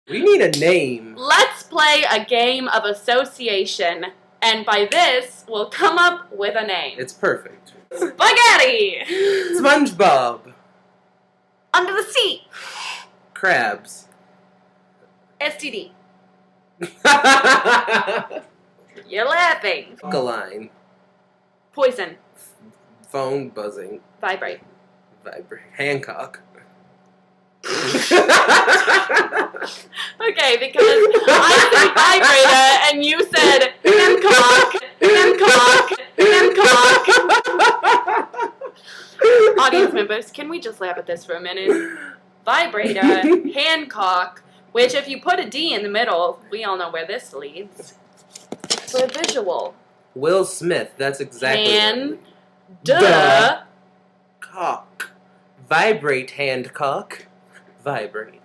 We need a name. Let's play a game of association. And by this, we'll come up with a name. It's perfect. Spaghetti! SpongeBob. Under the sea. Crabs. STD. You're laughing. Alkaline. Poison. Phone buzzing. Vibrate. Vibrate. Hancock. Okay, because I said vibrator and you said Hancock. Audience members, can we just laugh at this for a minute? Vibrator, Hancock, which if you put a D in the middle, we all know where this leads. For visual. Will Smith. That's exactly Hand. right. Duh. Cock. Vibrate, Hancock. Vibrate.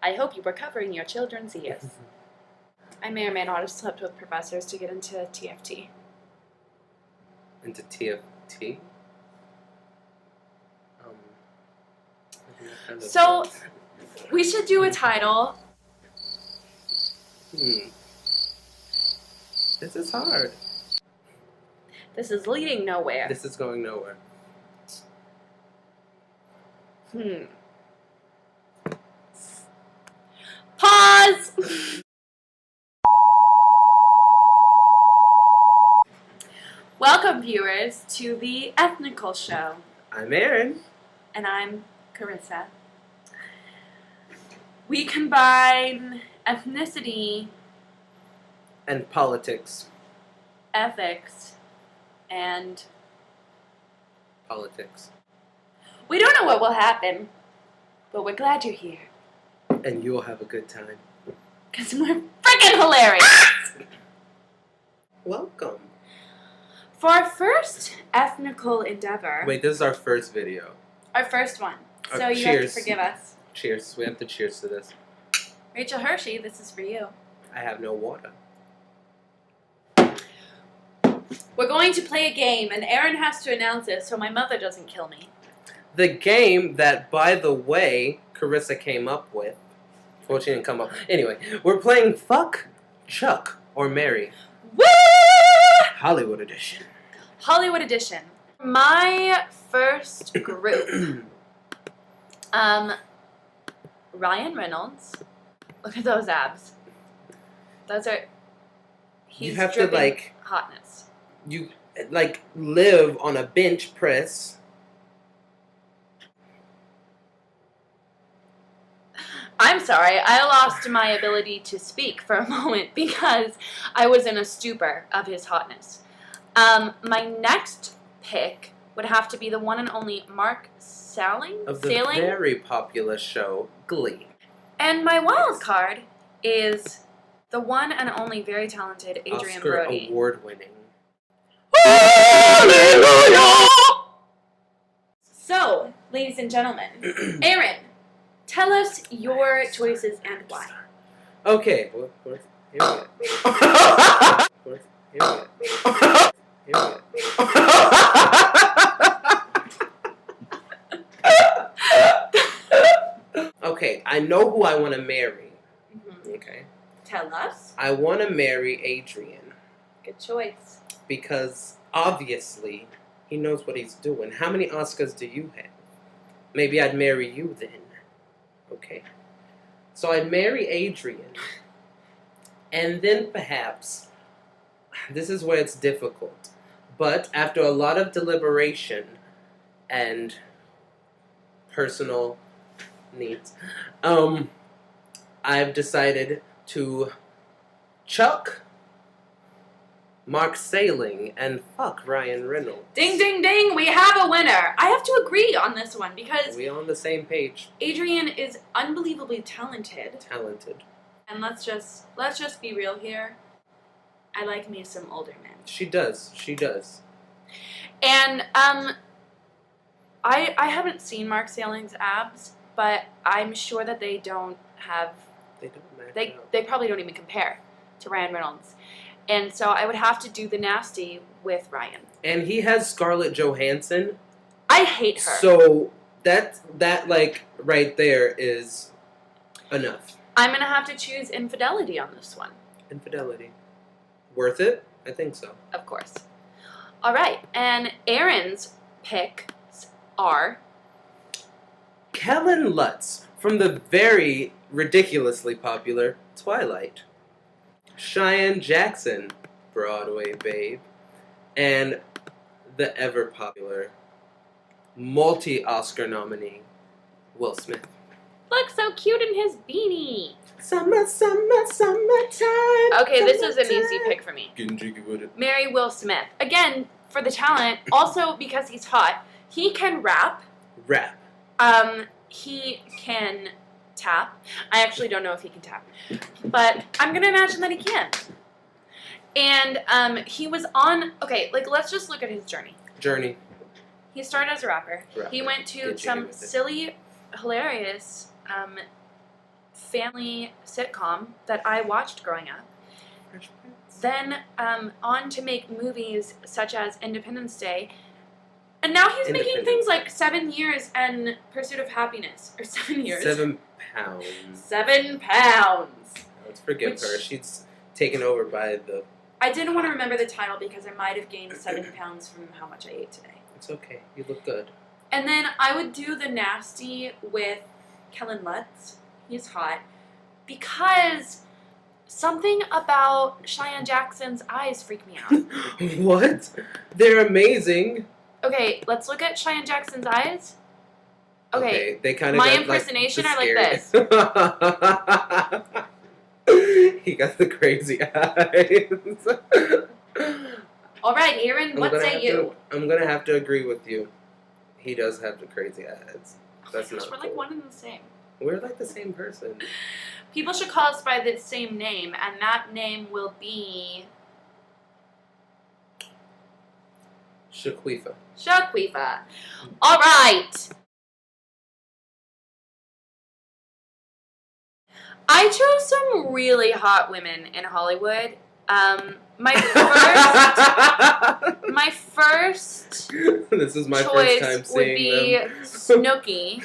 I hope you were covering your children's ears. I may or may not have slept with professors to get into TFT. Into TFT? So, we should do a title. This is hard. This is leading nowhere. This is going nowhere. Pause! Welcome, viewers, to the Ethnical Show. I'm Aaron. And I'm Carissa. We combine ethnicity, And politics. ethics, and Politics. we don't know what will happen, but we're glad you're here. And you'll have a good time. Because we're freaking hilarious! Welcome. For our first ethnical endeavor, Wait, this is our first video. our first one, so you cheers. have to forgive us. Cheers. We have to cheers to this. Rachel Hershey, this is for you. I have no water. We're going to play a game, and Aaron has to announce it so my mother doesn't kill me. The game that, by the way, Carissa came up with. Well, she didn't come up. Anyway, we're playing Fuck, Chuck, or Marry. Woo! Hollywood edition. Hollywood edition. My first group. Ryan Reynolds. Look at those abs. Those are... He's You have to, dripping like... hotness. You, like, live on a bench press. I'm sorry, I lost my ability to speak for a moment because I was in a stupor of his hotness. My next pick would have to be the one and only Mark Salling? Of the very popular show, Glee. And my wild card is the one and only very talented Adrian Oscar Brody. award-winning. So, ladies and gentlemen, Aaron, tell us your choices and why. Okay. Here we go. Here we go. Okay, I know who I want to marry. Okay. Tell us. I want to marry Adrian. Good choice. Because, obviously, he knows what he's doing. How many Oscars do you have? Maybe I'd marry you then. Okay. So I'd marry Adrian. And then perhaps, this is where it's difficult, but after a lot of deliberation and personal needs, I've decided to chuck Mark Salling and fuck Ryan Reynolds. Ding, ding, ding! We have a winner. I have to agree on this one because We on the same page. Adrian is unbelievably talented. Talented. And let's just be real here. I like me some older men. She does. She does. And I haven't seen Mark Salling's abs, but I'm sure that they don't have. They don't match They probably don't even compare to Ryan Reynolds. And so I would have to do the nasty with Ryan. And he has Scarlett Johansson. I hate her. So that like right there is Enough. I'm going to have to choose infidelity on this one. Infidelity. Worth it? I think so. Of course. All right. And Aaron's picks are... Kellen Lutz from the very ridiculously popular Twilight. Cheyenne Jackson, Broadway babe. And the ever-popular, multi-Oscar nominee, Will Smith. Looks so cute in his beanie. Summer, summer, summertime. Okay, this is an easy pick for me. Getting jiggy with it. Marry Will Smith. Again, for the talent, also because he's hot. He can rap. Rap. He can tap. I actually don't know if he can tap. But I'm going to imagine that he can. And he was on... Okay, like, let's just look at his journey. He started as a rapper. He went to some silly, hilarious family sitcom that I watched growing up. Then on to make movies such as Independence Day. And now he's making things like 7 Years and Pursuit of Happiness. Or 7 years. 7 pounds. 7 pounds. Let's forgive her. She's taken over by the... I didn't want to remember the title because I might have gained 7 pounds from how much I ate today. It's okay. You look good. And then I would do the nasty with Kellen Lutz. He's hot. Because something about Cheyenne Jackson's eyes freak me out. What? They're amazing. Okay, let's look at Cheyenne Jackson's eyes. Okay, they kind of my got, impersonation like, are like this. He got the crazy eyes. All right, Aaron, what say you? I'm gonna have to agree with you. He does have the crazy eyes. That's not. We're like one and the same. We're like the same person. People should call us by the same name, and that name will be Shaquifa. Shaquifa. All right. I chose some really hot women in Hollywood. My first This is my choice first time would seeing be them. Snooki,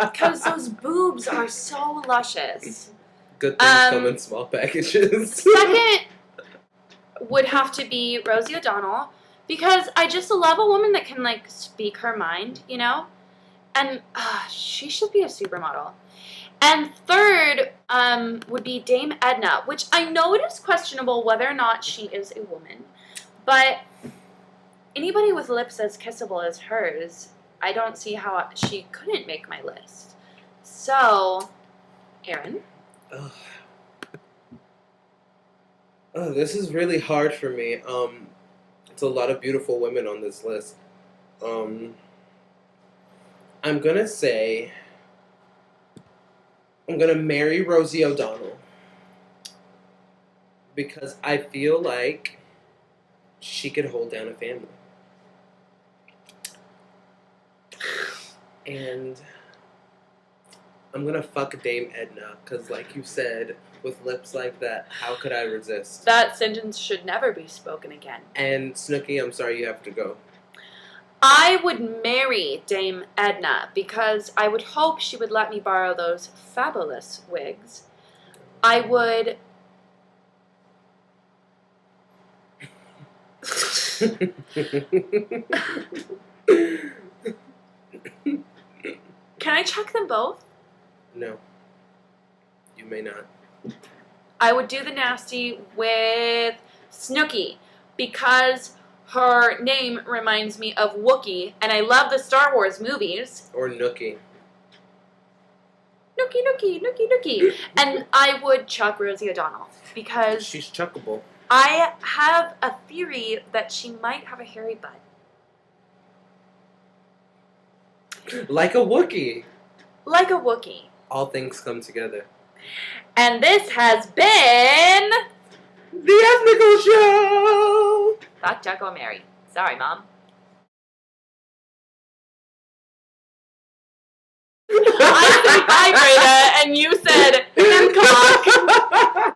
because those boobs are so luscious. Good things come in small packages. Second would have to be Rosie O'Donnell, because I just love a woman that can, like, speak her mind, you know? And she should be a supermodel. And third would be Dame Edna, which I know it is questionable whether or not she is a woman, but anybody with lips as kissable as hers, I don't see how she couldn't make my list. So, Aaron? Oh, this is really hard for me. It's a lot of beautiful women on this list. I'm gonna say I'm gonna marry Rosie O'Donnell because I feel like she could hold down a family. And I'm gonna fuck Dame Edna because, like you said, with lips like that, how could I resist? That sentence should never be spoken again. And Snooki, I'm sorry you have to go. I would marry Dame Edna because I would hope she would let me borrow those fabulous wigs. I would... Can I check them both? No. You may not. I would do the nasty with Snooki because her name reminds me of Wookiee, and I love the Star Wars movies. Or Nookie. Nookie, Nookie, Nookie, Nookie. And I would chuck Rosie O'Donnell because... She's chuckable. I have a theory that she might have a hairy butt. Like a Wookiee. Like a Wookiee. All things come together. And this has been... The Ethnical Show! Fuck, Chuck, or Mary. Sorry, Mom. I said vibrator, and you said hand cock.